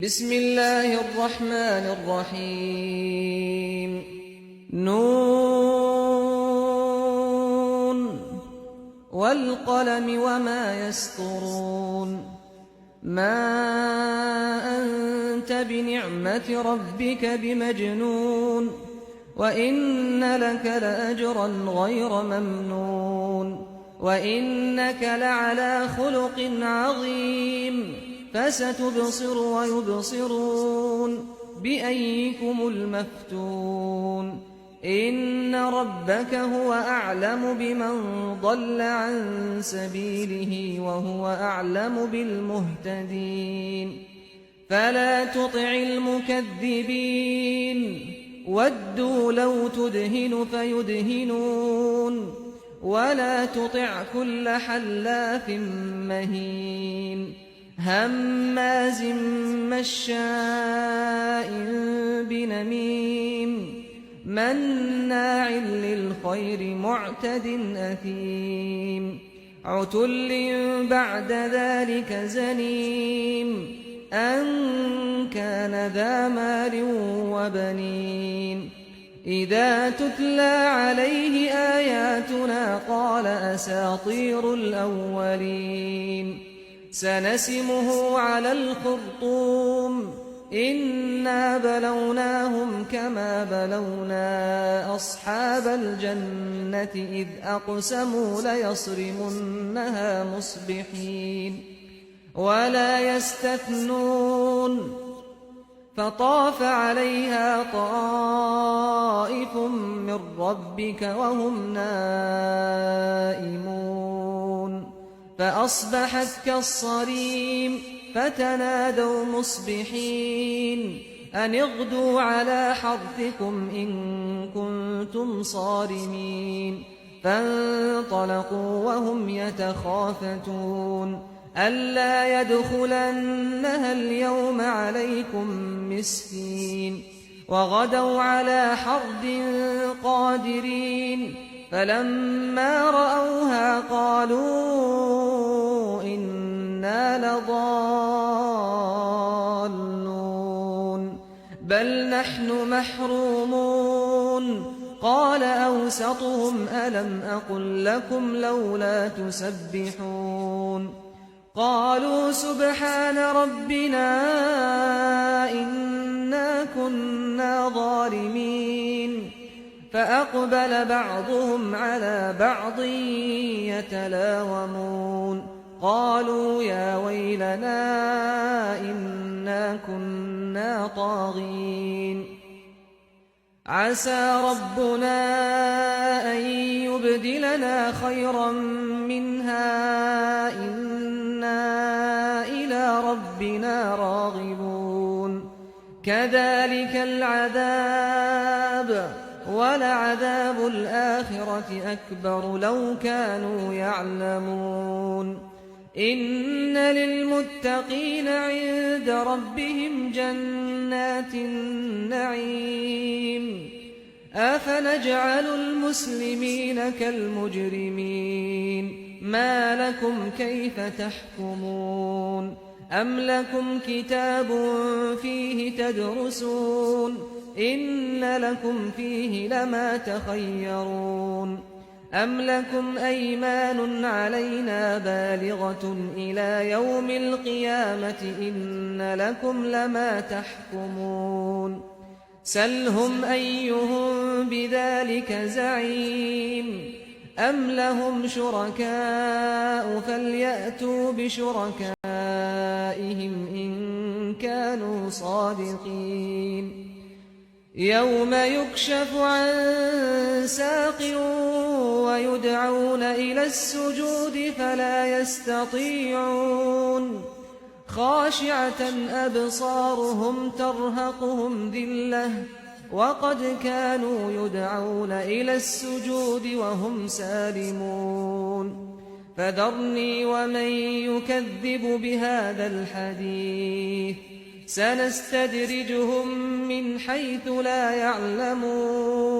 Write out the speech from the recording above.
بسم الله الرحمن الرحيم ن والقلم وما يسطرون ما أنت بنعمة ربك بمجنون وإن لك لأجرا غير ممنون وإنك لعلى خلق عظيم فستبصر ويبصرون بأيكم المفتون إن ربك هو أعلم بمن ضل عن سبيله وهو أعلم بالمهتدين فلا تطع المكذبين ودوا لو تدهن فيدهنون ولا تطع كل حلاف مهين هماز مشاء بنميم مناع للخير معتد أثيم عتل بعد ذلك زنيم أن كان ذا مال وبنين إذا تتلى عليه آياتنا قال أساطير الأولين سنسمه على الخرطوم إنا بلوناهم كما بلونا أصحاب الجنة إذ أقسموا ليصرمنها مصبحين ولا يستثنون فطاف عليها طائف من ربك وهم نائمون فأصبحت كالصريم فتنادوا مصبحين أن اغدوا على حرثكم إن كنتم صارمين فانطلقوا وهم يتخافتون ألا يدخلنها اليوم عليكم مسكين وغدوا على حرد قادرين فلما رأوها قالوا إنا لضالون بل نحن محرومون قال أوسطهم ألم أقل لكم لولا تسبحون قالوا سبحان ربنا إنا كنا ظالمين فأقبل بعضهم على بعض يتلاومون قالوا يا ويلنا إنا كنا طاغين عسى ربنا أن يبدلنا خيرا منها إنا إلى ربنا راغبون كذلك العذاب ولعذاب الآخرة أكبر لو كانوا يعلمون إن للمتقين عند ربهم جنات النعيم أفنجعل المسلمين كالمجرمين ما لكم كيف تحكمون أم لكم كتاب فيه تدرسون إن لكم فيه لما تخيرون أم لكم أيمان علينا بالغة إلى يوم القيامة إن لكم لما تحكمون سلهم أيهم بذلك زعيم أم لهم شركاء فليأتوا بشركائهم إن كانوا صادقين يوم يكشف عن ساق ويدعون إلى السجود فلا يستطيعون خاشعة أبصارهم ترهقهم ذلة وقد كانوا يدعون إلى السجود وهم سالمون فذرني ومن يكذب بهذا الحديث سنستدرجهم من حيث لا يعلمون